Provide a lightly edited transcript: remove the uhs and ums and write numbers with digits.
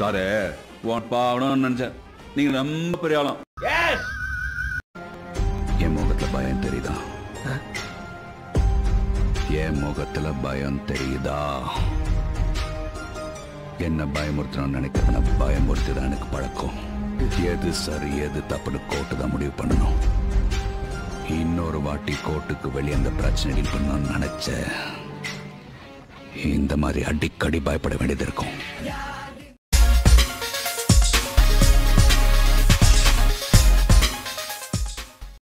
Sir பாவணும்னு நினைச்சேன். நீங்க ரொம்ப பெரிய ஆளும். என் முகத்துல பயம் தெரியுதா? என் முகத்துல பயம் தெரியுதா? என்ன பயமுறுத்தணும்னு நினைக்கிறத பயமுறுத்திதான் எனக்கு பழக்கம். எது சரி எது தப்புன்னு கோர்ட்டு தான் முடிவு பண்ணணும். இன்னொரு வாட்டி கோர்ட்டுக்கு வெளியே அந்த பிரச்சனை டீல் பண்ணணும்னு நினைச்ச இந்த மாதிரி அடிக்கடி பயப்பட வேண்டியது இருக்கும்.